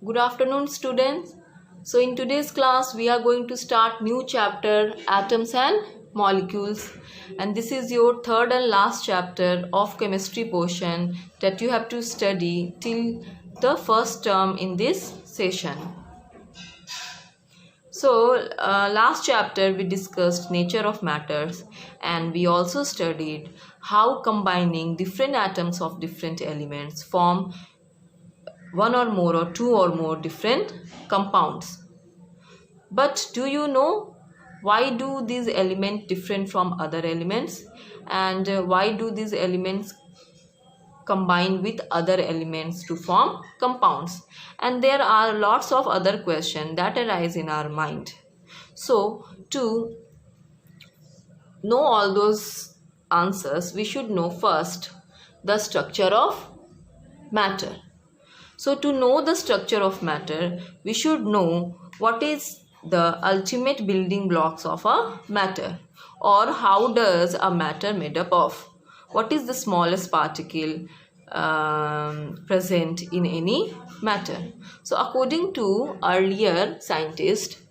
Good afternoon, students. So in today's class we are going to start new chapter, atoms and molecules, and this is your third and last chapter of chemistry portion that you have to study till the first term in this session. So last chapter we discussed nature of matters, and we also studied how combining different atoms of different elements form one or more or two or more different compounds. But do you know why do these elements different from other elements, and why do these elements combine with other elements to form compounds? And there are lots of other questions that arise in our mind. So to know all those answers, we should know first the structure of matter. So to know the structure of matter, we should know what is the ultimate building blocks of a matter, or how does a matter made up of. What is the smallest particle present in any matter. So according to earlier scientists,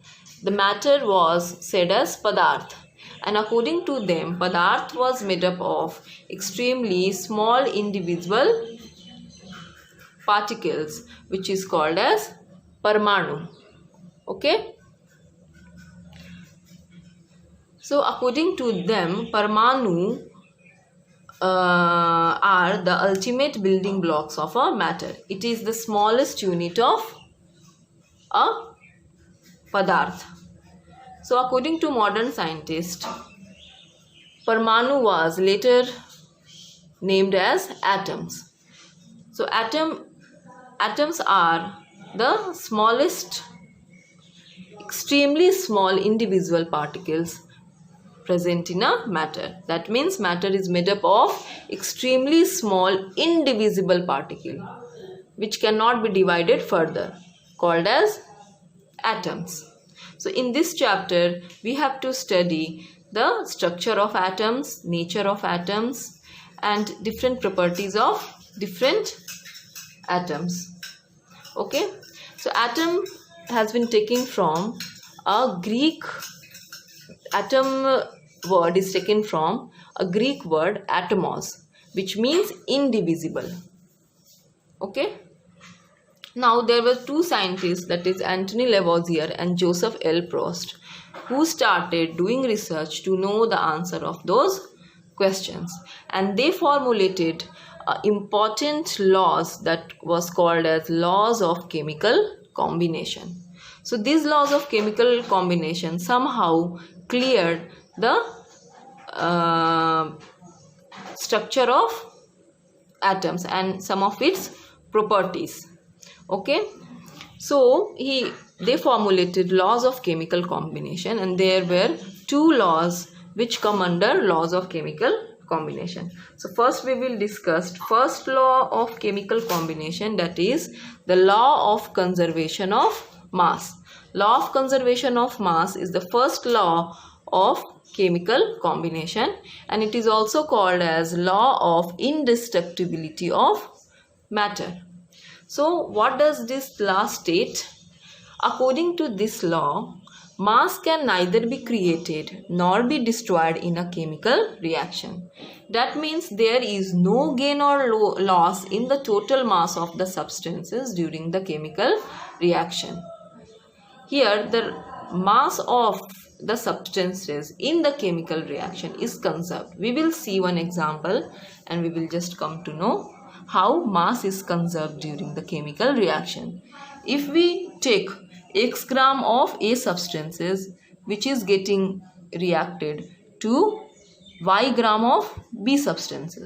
the matter was said as Padarth, and according to them, Padarth was made up of extremely small indivisible particles, which is called as Parmanu. Okay. So according to them, Parmanu are the ultimate building blocks of a matter. It is the smallest unit of a Padarth. So according to modern scientists, Parmanu was later named as atoms. So atoms are the smallest, extremely small indivisible particles present in a matter. That means matter is made up of extremely small indivisible particle which cannot be divided further, called as atoms. So in this chapter we have to study the structure of atoms, nature of atoms, and different properties of different atoms. Okay, so atom has been taken from a Greek word is taken from a Greek word atomos, which means indivisible. Okay, now there were two scientists, that is Antony Lavoisier and Joseph L. Proust, who started doing research to know the answer of those questions, and they formulated important laws that was called as laws of chemical combination. So these laws of chemical combination somehow cleared the structure of atoms and some of its properties. Okay, so they formulated laws of chemical combination, and there were two laws which come under laws of chemical combination. So first we will discuss first law of chemical combination, that is the law of conservation of mass. Law of conservation of mass is the first law of chemical combination, and it is also called as law of indestructibility of matter. So what does this law state? According to this law, mass can neither be created nor be destroyed in a chemical reaction. That means there is no gain or loss in the total mass of the substances during the chemical reaction. Here the mass of the substances in the chemical reaction is conserved. We will see one example and we will just come to know how mass is conserved during the chemical reaction. If we take X gram of A substances which is getting reacted to Y gram of B substance.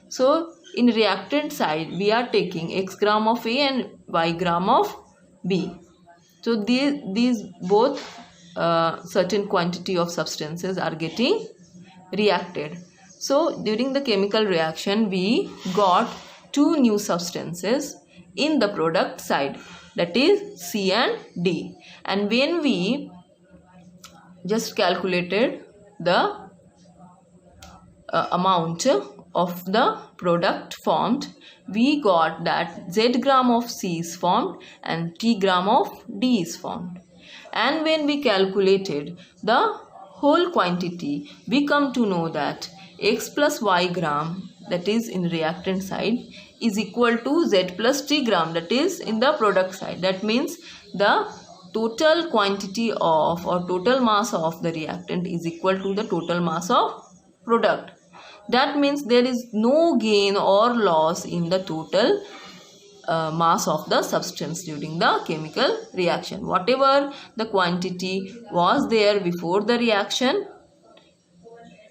So in reactant side we are taking X gram of A and Y gram of B. So these both certain quantity of substances are getting reacted. So during the chemical reaction we got two new substances in the product side, that is C and D, and when we just calculated the amount of the product formed, we got that Z gram of C is formed and T gram of D is formed. And when we calculated the whole quantity, we come to know that X plus Y gram, that is in reactant side, is equal to Z plus T gram, that is in the product side. That means the total quantity of or total mass of the reactant is equal to the total mass of product. That means there is no gain or loss in the total mass of the substance during the chemical reaction. Whatever the quantity was there before the reaction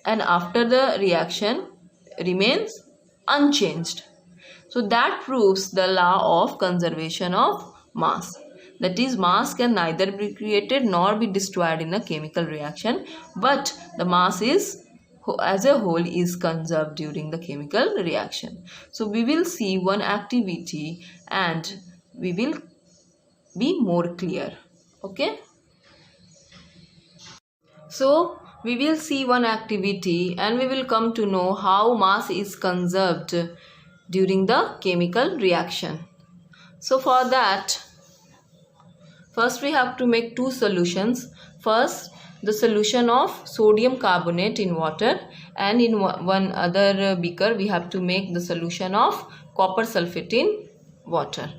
and after the reaction remains unchanged. So that proves the law of conservation of mass. That is, mass can neither be created nor be destroyed in a chemical reaction, but the mass is as a whole is conserved during the chemical reaction. So we will see one activity and we will be more clear. Okay. So we will see one activity and we will come to know how mass is conserved during the chemical reaction. So for that, first we have to make two solutions. First, the solution of sodium carbonate in water, and in one other beaker we have to make the solution of copper sulfate in water.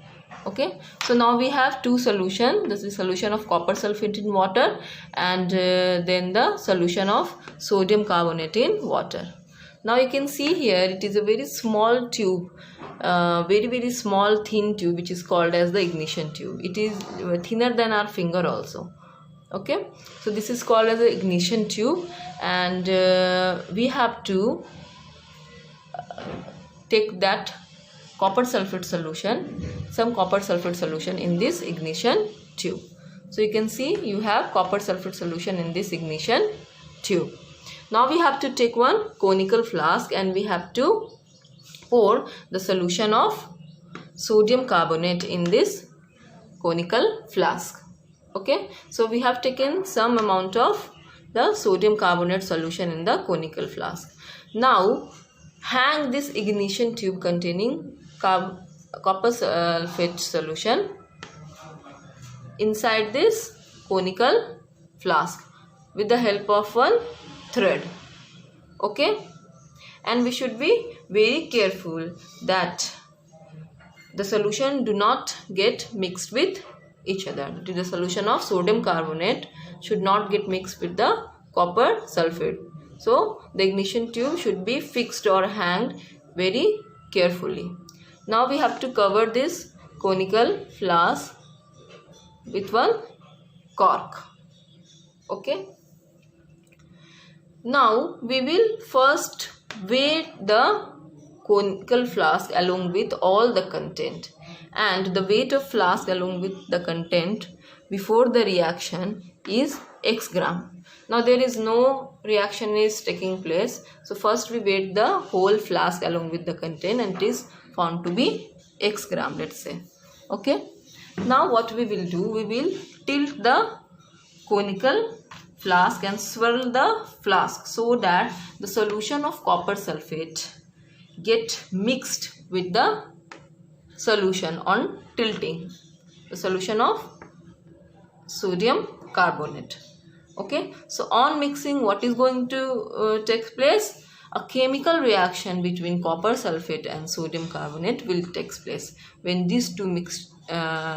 Okay, so now we have two solutions. This is solution of copper sulfate in water and then the solution of sodium carbonate in water. Now you can see here it is a very small tube, very small thin tube, which is called as the ignition tube. It is thinner than our finger also. Okay, so this is called as the ignition tube, and we have to take that copper sulfate solution, some copper sulfate solution in this ignition tube. So you can see you have copper sulfate solution in this ignition tube. Now we have to take one conical flask and we have to pour the solution of sodium carbonate in this conical flask. Okay, so we have taken some amount of the sodium carbonate solution in the conical flask. Now hang this ignition tube containing copper sulfate solution inside this conical flask with the help of one thread. Okay, and we should be very careful that the solution do not get mixed with each other. The solution of sodium carbonate should not get mixed with the copper sulfate. So the ignition tube should be fixed or hanged very carefully. Now we have to cover this conical flask with one cork. Okay. Now we will first weigh the conical flask along with all the content, and the weight of flask along with the content before the reaction is X gram. Now there is no reaction is taking place, so first we weigh the whole flask along with the content and it is found to be X gram, let's say. Okay, now what we will do, we will tilt the conical flask and swirl the flask so that the solution of copper sulfate get mixed with the solution on tilting, the solution of sodium carbonate. Okay, so on mixing, what is going to take place? A chemical reaction between copper sulfate and sodium carbonate will take place when these two mixed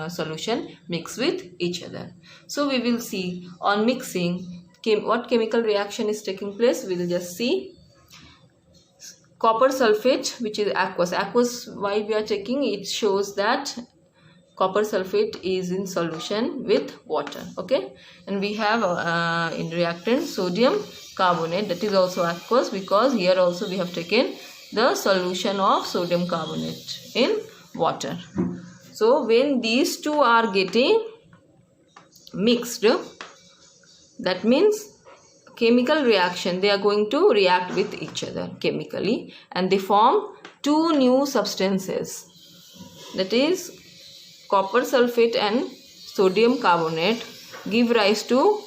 solution mix with each other. So we will see on mixing what chemical reaction is taking place. We will just see copper sulfate, which is aqueous. Aqueous, why we are taking it, shows that copper sulfate is in solution with water. Okay, and we have in reactant sodium carbonate, that is also aqueous, because here also we have taken the solution of sodium carbonate in water. So when these two are getting mixed, that means chemical reaction, they are going to react with each other chemically and they form two new substances, that is copper sulfate and sodium carbonate give rise to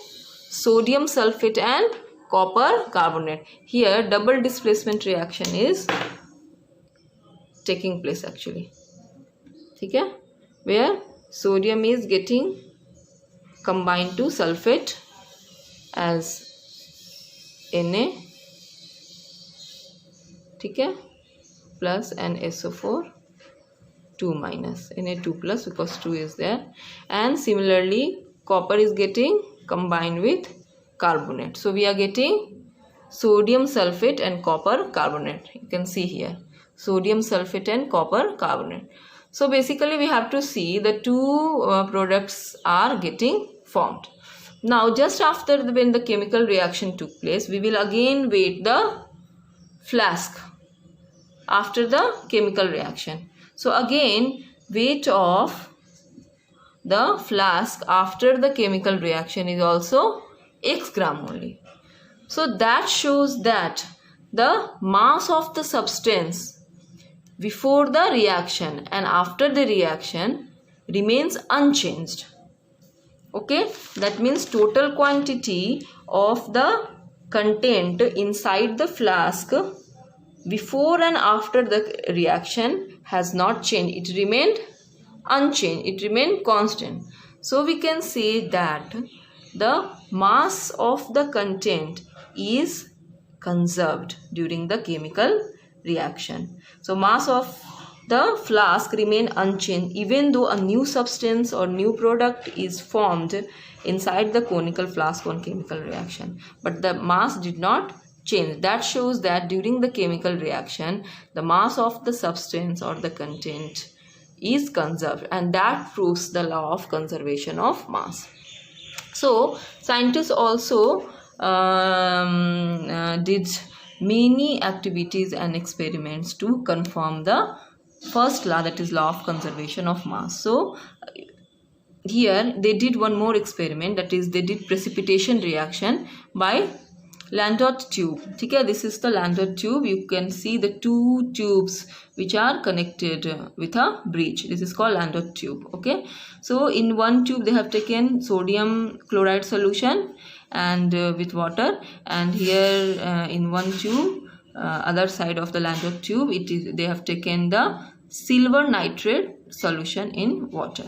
sodium sulfate and copper carbonate. Here double displacement reaction is taking place actually. ठीक है, where sodium is getting combined to sulfate as Na, ठीक है, plus and SO4 2 minus Na2 plus because 2 is there, and similarly copper is getting combined with carbonate. So we are getting sodium sulfate and copper carbonate. You can see here sodium sulfate and copper carbonate. So basically we have to see the two products are getting formed. Now just after when the chemical reaction took place, we will again weight the flask after the chemical reaction. So again weight of the flask after the chemical reaction is also x gram only. So that shows that the mass of the substance before the reaction and after the reaction remains unchanged. Okay, that means total quantity of the content inside the flask before and after the reaction has not changed. It remained unchanged, it remained constant. So we can say that the mass of the content is conserved during the chemical reaction. So mass of the flask remain unchanged even though a new substance or new product is formed inside the conical flask on chemical reaction, but the mass did not change. That shows that during the chemical reaction the mass of the substance or the content is conserved, and that proves the law of conservation of mass. So scientists also did many activities and experiments to confirm the first law, that is law of conservation of mass. So here they did one more experiment, that is they did precipitation reaction by Landau tube. Okay, this is the Landau tube. You can see the two tubes which are connected with a bridge. This is called Landau tube. Okay, so in one tube they have taken sodium chloride solution and with water, and here in one tube other side of the Landau tube they have taken the silver nitrate solution in water.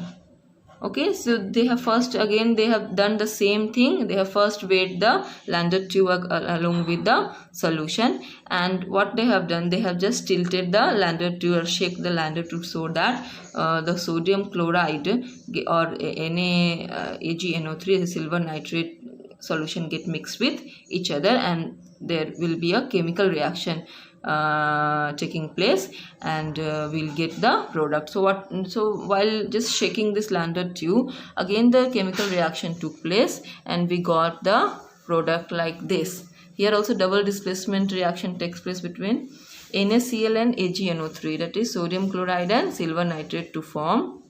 Okay, so they have done the same thing. They have first weighed the Landau tube along with the solution, and what they have done, they have just tilted the Landau tube or shake the Landau tube so that the sodium chloride or NaAgNO3, the silver nitrate solution, get mixed with each other, and there will be a chemical reaction taking place, and we'll get the product. So while just shaking this Landau tube, again the chemical reaction took place and we got the product like this. Here also double displacement reaction takes place between NaCl and AgNO3, that is sodium chloride and silver nitrate, to form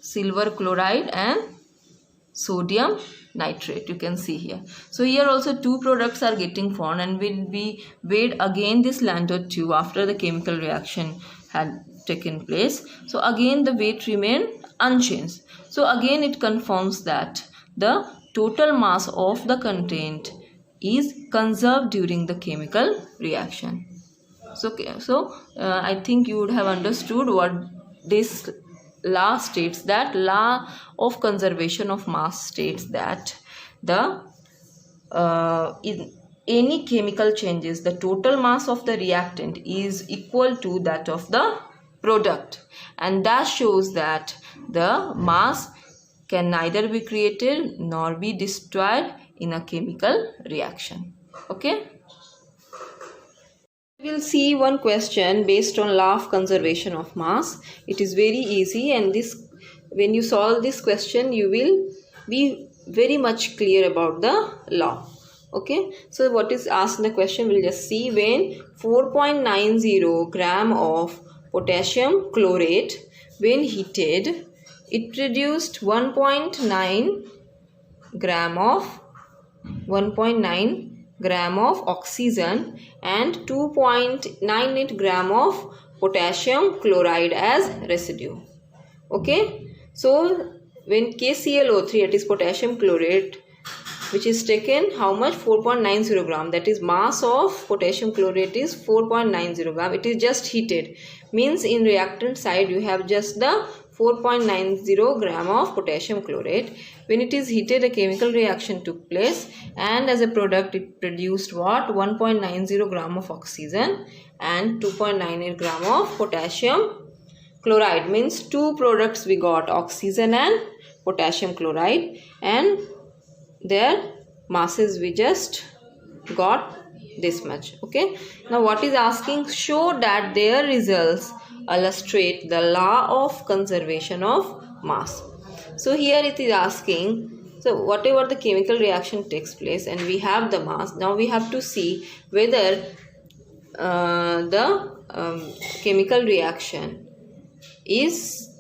silver chloride and sodium nitrate. You can see here. So here also two products are getting formed, and will be weighed again this Landau tube after the chemical reaction had taken place. So again the weight remained unchanged. So again it confirms that the total mass of the content is conserved during the chemical reaction. So I think you would have understood what this law states. That law of conservation of mass states that the in any chemical changes, the total mass of the reactant is equal to that of the product, and that shows that the mass can neither be created nor be destroyed in a chemical reaction. Okay, we'll see one question based on law of conservation of mass. It is very easy, and when you solve this question you will be very much clear about the law. Okay, so what is asked in the question, we'll just see. When 4.90 gram of potassium chlorate, when heated, it produced 1.9 gram of oxygen and 2.98 gram of potassium chloride as residue. Okay, so when KClO3, it is potassium chlorate, which is taken how much, 4.90 gram, that is mass of potassium chlorate is 4.90 gram. It is just heated, means in reactant side you have just the 4.90 gram of potassium chlorate. When it is heated, a chemical reaction took place, and as a product it produced what, 1.90 gram of oxygen and 2.98 gram of potassium chloride. Means two products we got, oxygen and potassium chloride, and their masses we just got this much. Okay, now what is asking, show that their results illustrate the law of conservation of mass. So here it is asking, so whatever the chemical reaction takes place and we have the mass, now we have to see whether the chemical reaction is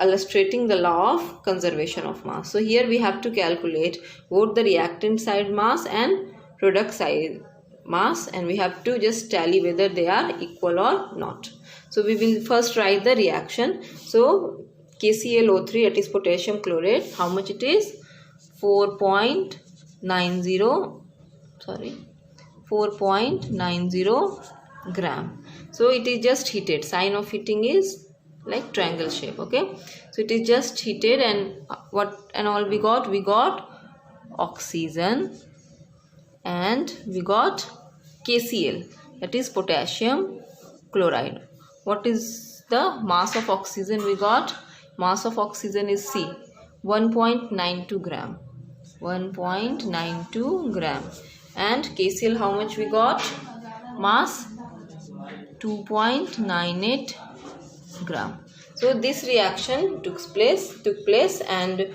illustrating the law of conservation of mass. So here we have to calculate both the reactant side mass and product side mass, and we have to just tally whether they are equal or not. So we will first write the reaction. So KClO3, it is potassium chlorate, how much it is, 4.90 gram. So it is just heated, sign of heating is like triangle shape. Okay, so it is just heated, and what and all we got oxygen and we got KCl, that is potassium chloride. What is the mass of oxygen we got? Mass of oxygen is C, 1.92 gram, 1.92 gram, and KCl how much we got? Mass 2.98 gram. So this reaction took place, and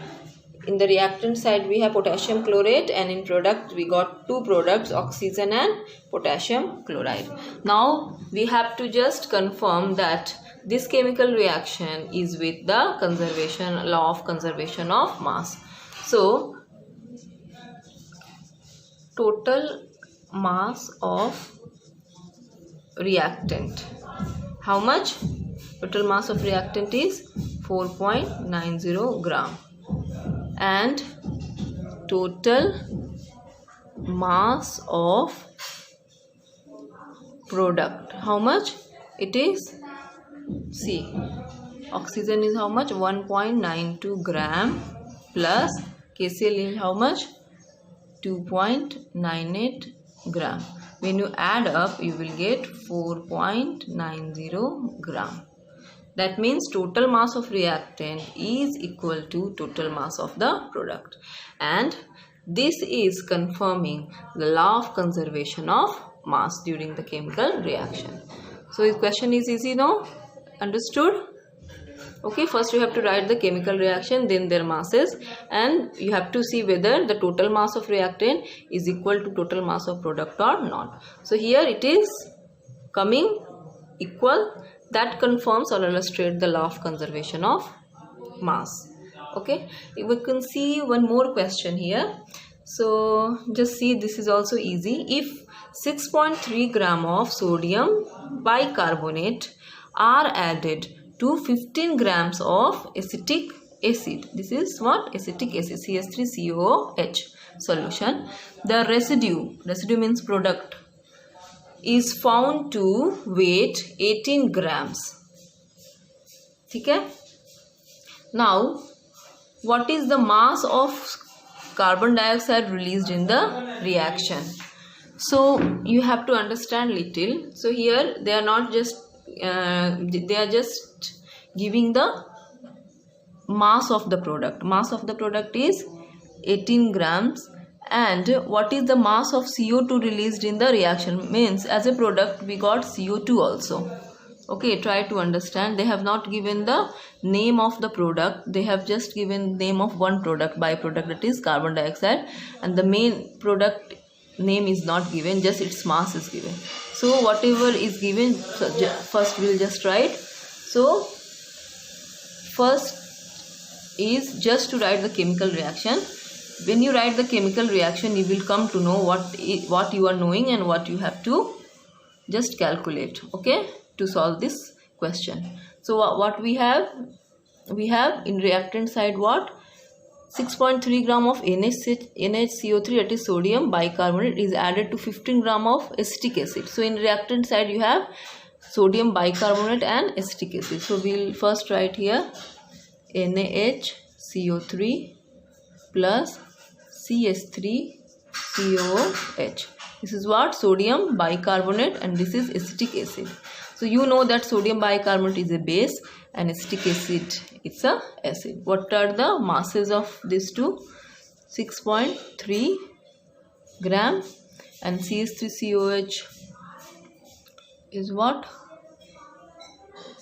in the reactant side we have potassium chlorate, and in product we got two products, oxygen and potassium chloride. Now we have to just confirm that this chemical reaction is with the law of conservation of mass. So total mass of reactant, how much? Total mass of reactant is 4.90 gram, and total mass of product, how much? It is C, oxygen is how much? 1.92 gram plus KCl is how much? 2.98 gram. When you add up, you will get 4.90 gram. That means total mass of reactant is equal to total mass of the product, and this is confirming the law of conservation of mass during the chemical reaction. So this question is easy now, understood? Okay, first you have to write the chemical reaction, then their masses, and you have to see whether the total mass of reactant is equal to total mass of product or not. So here it is coming equal. That confirms or illustrates the law of conservation of mass. Okay, we can see one more question here. So just see, this is also easy. If 6.3 gram of sodium bicarbonate are added to 15 grams of acetic acid, this is what? Acetic acid, CH3COOH solution, the residue means product, is found to weight 18 grams. Okay? Now, what is the mass of carbon dioxide released in the reaction? So, you have to understand little. So, here they are not just, they are just giving the mass of the product. Mass of the product is 18 grams. And what is the mass of CO2 released in the reaction? Means as a product we got CO2 also. Okay, try to understand. They have not given the name of the product. They have just given name of one product, byproduct, that is carbon dioxide. And the main product name is not given, just its mass is given. So whatever is given, first we will just write. So first is just to write the chemical reaction. When you write the chemical reaction, you will come to know what you are knowing and what you have to just calculate, okay, to solve this question. So what we have in reactant side, what? 6.3 gram of NaCO3, that is sodium bicarbonate, is added to 15 gram of acetic acid. So in reactant side you have sodium bicarbonate and acetic acid. So we'll first write here NaHCO3 plus CH3COOH. This is what? Sodium bicarbonate, and this is acetic acid. So you know that sodium bicarbonate is a base and acetic acid it's a acid. What are the masses of these two? 6.3 gram, and CH3COH is what?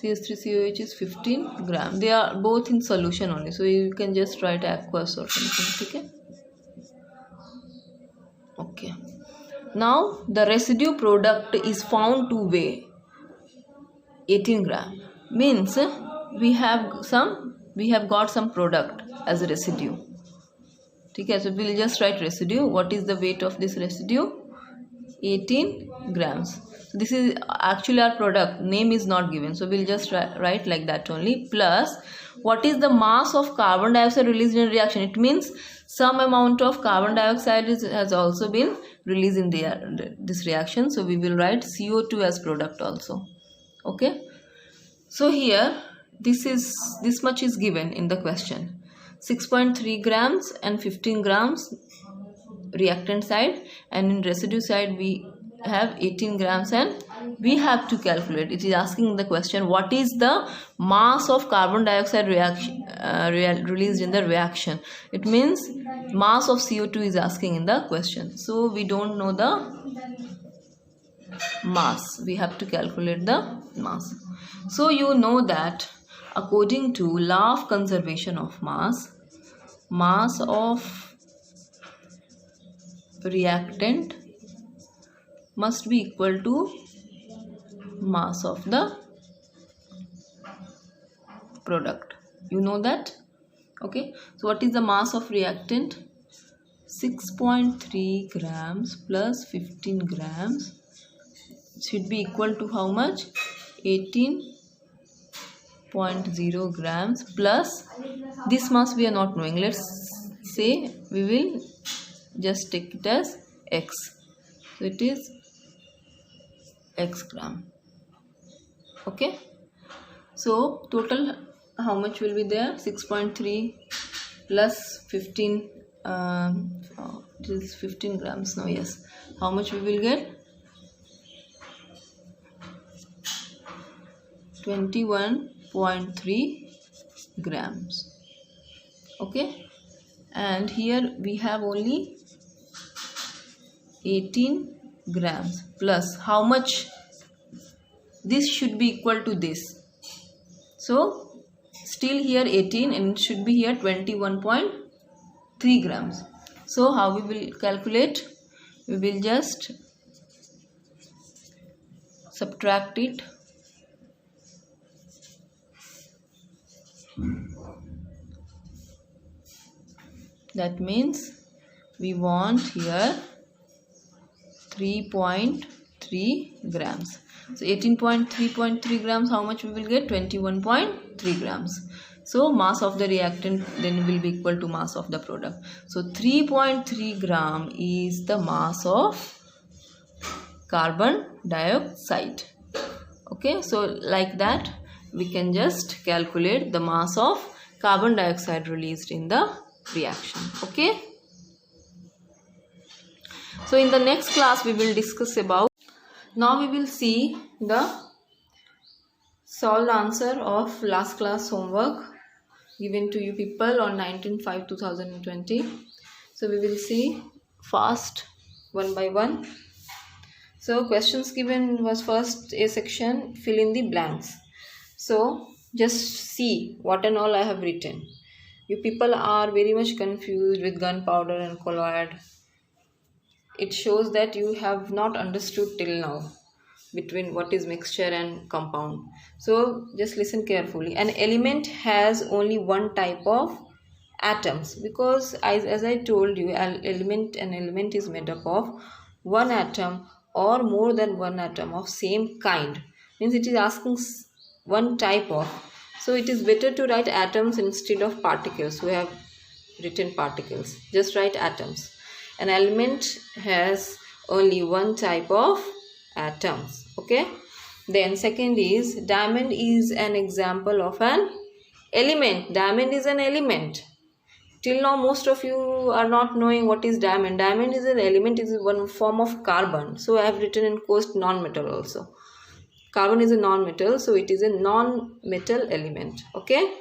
CH3COH is 15 gram. They are both in solution only, so you can just write aqueous or something. Okay. Now the residue product is found to weigh 18 gram. Means we have got some product as a residue. Okay, so we'll just write residue. What is the weight of this residue? 18 grams. So this is actually our product. Name is not given, so we'll just write like that only. Plus, what is the mass of carbon dioxide released in reaction? It means some amount of carbon dioxide has also been released in this reaction. So we will write CO2 as product also. Okay. So here this much is given in the question. 6.3 grams and 15 grams reactant side, and in residue side we have 18 grams, and we have to calculate. It is asking the question, what is the mass of carbon dioxide released in the reaction? It means mass of CO2 is asking in the question. So we don't know the mass. We have to calculate the mass. So you know that according to law of conservation of mass of reactant must be equal to mass of the product. You know that? Okay. So what is the mass of reactant? 6.3 grams plus 15 grams should be equal to how much? 18.0 grams plus this mass we are not knowing. Let's say we will just take it as X. So it is X gram. Okay. So total how much will be there? 6.3 plus 15. It is 15 grams now. Yes. How much we will get? 21.3 grams. Okay. And here we have only 18 grams plus how much? This should be equal to this. So still here 18 and it should be here 21.3 grams. So how we will calculate? We will just subtract it. That means we want here 3.3 grams. So 18.3 grams, how much we will get? 21.3 grams. So mass of the reactant then will be equal to mass of the product. So 3.3 gram is the mass of carbon dioxide. Okay, so like that we can just calculate the mass of carbon dioxide released in the reaction. Okay. So in the next class we will discuss about. Now we will see the solved answer of last class homework given to you people on 19/5/2020. So we will see fast one by one. So questions given was first a section, fill in the blanks. So just see what and all I have written. You people are very much confused with gunpowder and colloid. It shows that you have not understood till now between what is mixture and compound. So just listen carefully. An element has only one type of atoms because as I told you, an element is made up of one atom or more than one atom of same kind. Means it is asking one type of. So it is better to write atoms instead of particles. We have written particles. Just write atoms. An element has only one type of atoms. Okay. Then second is diamond is an example of an element. Diamond is an element. Till now most of you are not knowing what is diamond. Diamond is an element, is one form of carbon. So I have written in quotes non-metal also. Carbon is a non-metal, so it is a non-metal element. Okay.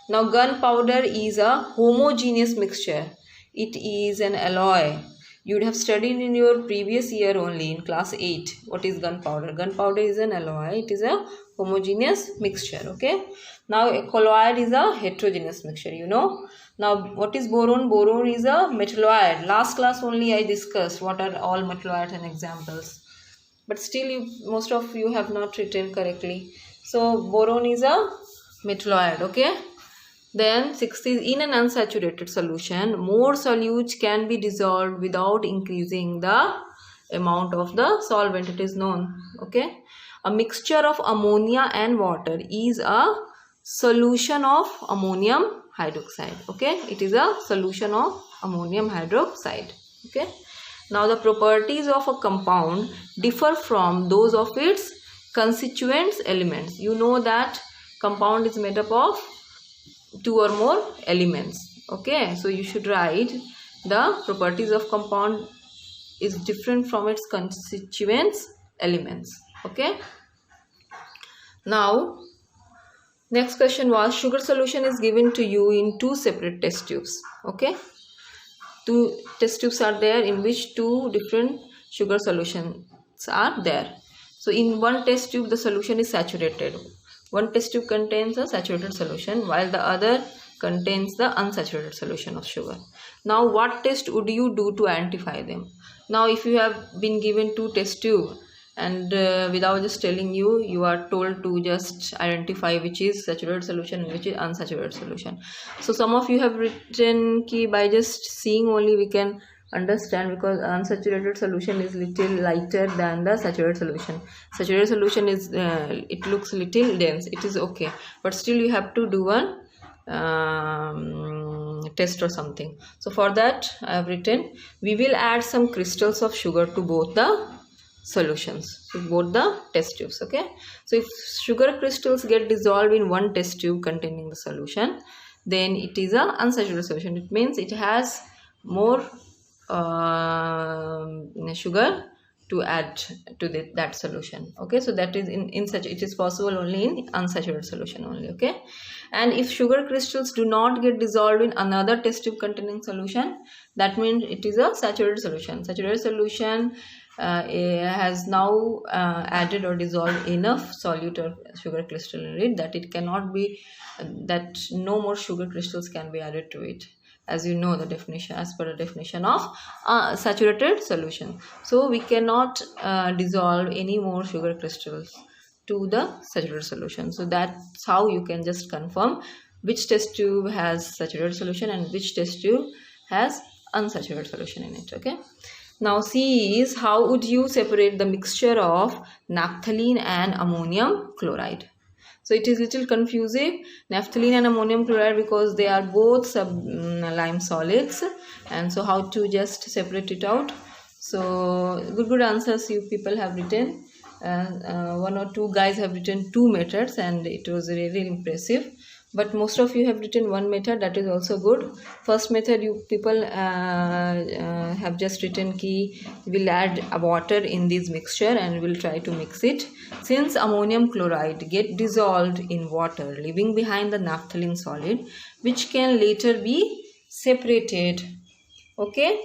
Now gunpowder is a homogeneous mixture. It is an alloy. You would have studied in your previous year only in class 8 what is gunpowder. Gunpowder is an alloy. It is a homogeneous mixture. Okay. Now a colloid is a heterogeneous mixture, you know. Now what is boron? Boron is a metalloid. Last class only I discussed what are all metalloids and examples. But still most of you have not written correctly. So boron is a metalloid. Okay. Then sixth is in an unsaturated solution, more solutes can be dissolved without increasing the amount of the solvent. It is known. Okay. A mixture of ammonia and water is a solution of ammonium hydroxide. Okay. It is a solution of ammonium hydroxide. Okay. Now the properties of a compound differ from those of its constituent elements. You know that compound is made up of 2 or more elements. Okay, so you should write the properties of compound is different from its constituents elements. Okay. Now next question was sugar solution is given to you in 2 separate test tubes. Okay, 2 test tubes are there in which 2 different sugar solutions are there. So in one test tube the solution is saturated. One test tube contains a saturated solution while the other contains the unsaturated solution of sugar. Now what test would you do to identify them? Now if you have been given 2 test tube and without just telling you, you are told to just identify which is saturated solution and which is unsaturated solution. So some of you have written ki by just seeing only we can understand, because unsaturated solution is little lighter than the saturated solution. Saturated solution is it looks little dense. It is okay, but still you have to do one test or something. So for that I have written we will add some crystals of sugar to both the solutions, to both the test tubes. Okay. So if sugar crystals get dissolved in one test tube containing the solution, then it is a unsaturated solution. It means it has more sugar to add to that solution. Okay, so that is in such, it is possible only in unsaturated solution only. Okay. And if sugar crystals do not get dissolved in another test tube containing solution, that means it is a saturated solution. Saturated solution has now added or dissolved enough solute or sugar crystal in it that it cannot be that no more sugar crystals can be added to it. As you know the definition, as per the definition of saturated solution. So we cannot dissolve any more sugar crystals to the saturated solution. So that's how you can just confirm which test tube has saturated solution and which test tube has unsaturated solution in it. Okay. Now C is how would you separate the mixture of naphthalene and ammonium chloride. So it is little confusing, naphthalene and ammonium chloride, because they are both sublime solids, and so how to just separate it out. So good answers you people have written. 1 or 2 guys have written 2 methods and it was really impressive. But most of you have written 1 method, that is also good. First method you people have just written ki will add water in this mixture and will try to mix it. Since ammonium chloride get dissolved in water, leaving behind the naphthalene solid, which can later be separated, okay,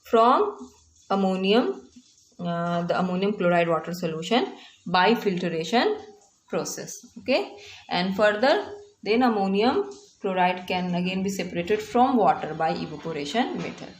from ammonium, the ammonium chloride water solution by filtration process. Okay, and further then ammonium chloride can again be separated from water by evaporation method.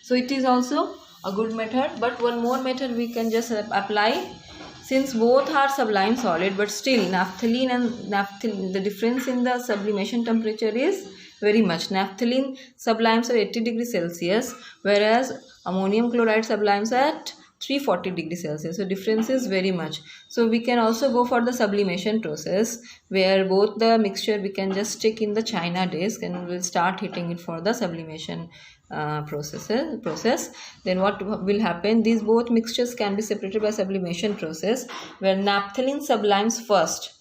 So it is also a good method, but one more method we can just apply. Since both are sublime solid, but still naphthalene and naphthalene, the difference in the sublimation temperature is very much. Naphthalene sublimes at 80 degrees Celsius, whereas ammonium chloride sublimes at 340 degrees Celsius. So difference is very much. So we can also go for the sublimation process, where both the mixture we can just stick in the china disk and we'll start heating it for the sublimation process. Then what will happen, these both mixtures can be separated by sublimation process, where naphthalene sublimes first,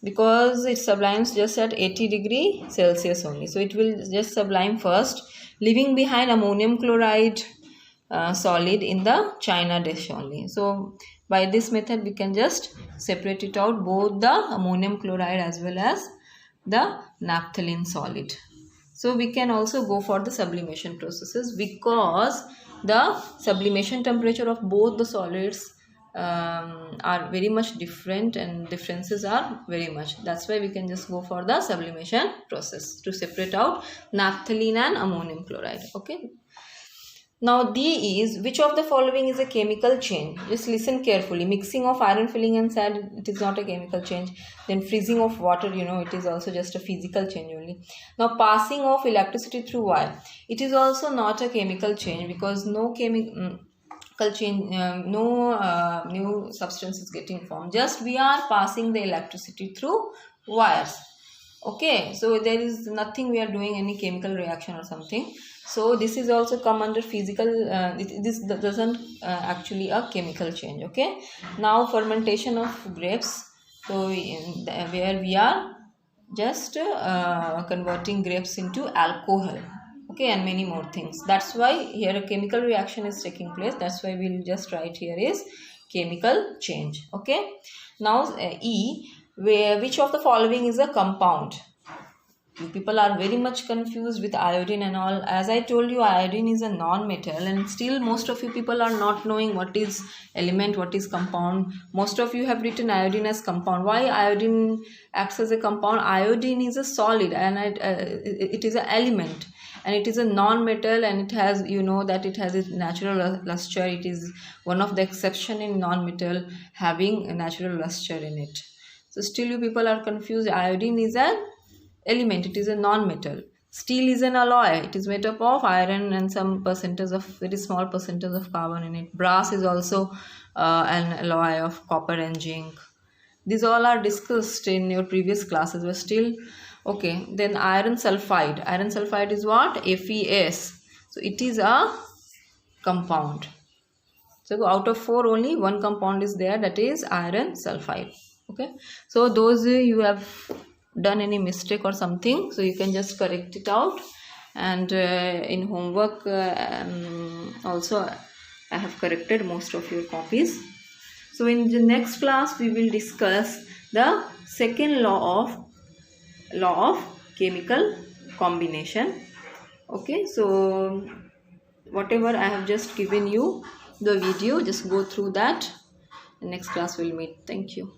because it sublimes just at 80 degree Celsius only. So it will just sublime first, leaving behind ammonium chloride solid in the china dish only. So by this method we can just separate it out, both the ammonium chloride as well as the naphthalene solid. So we can also go for the sublimation processes, because the sublimation temperature of both the solids are very much different and differences are very much. That's why we can just go for the sublimation process to separate out naphthalene and ammonium chloride. Okay. Now D is, which of the following is a chemical change? Just listen carefully. Mixing of iron filling and sand, it is not a chemical change. Then freezing of water, it is also just a physical change only. Now passing of electricity through wire, it is also not a chemical change, because no chemical change, no new substance is getting formed. Just we are passing the electricity through wires. Okay, so there is nothing we are doing any chemical reaction or something. So this is also come under physical, this doesn't actually a chemical change. Okay, now fermentation of grapes. So where we are just converting grapes into alcohol. Okay, and many more things. That's why here a chemical reaction is taking place. That's why we'll just write here is chemical change. Okay, now E, where which of the following is a compound? You people are very much confused with iodine and all. As I told you, iodine is a non-metal, and still most of you people are not knowing what is element, what is compound. Most of you have written iodine as compound. Why iodine acts as a compound? Iodine is a solid and it is an element, and it is a non-metal, and it has, that it has its natural luster. It is one of the exception in non-metal having a natural luster in it. So still you people are confused. Iodine is an element, it is a non-metal. Steel is an alloy, it is made up of iron and some percentage of, very small percentage of carbon in it. Brass is also an alloy of copper and zinc. These all are discussed in your previous classes, but still, okay. Then iron sulfide. Iron sulfide is what? FeS. So it is a compound. So out of 4 only 1 compound is there, that is iron sulfide. Okay, so those you have done any mistake or something, so you can just correct it out. And in homework also I have corrected most of your copies. So in the next class we will discuss the second law of chemical combination. Okay, so whatever I have just given you the video, just go through that. The next class we'll meet. Thank you.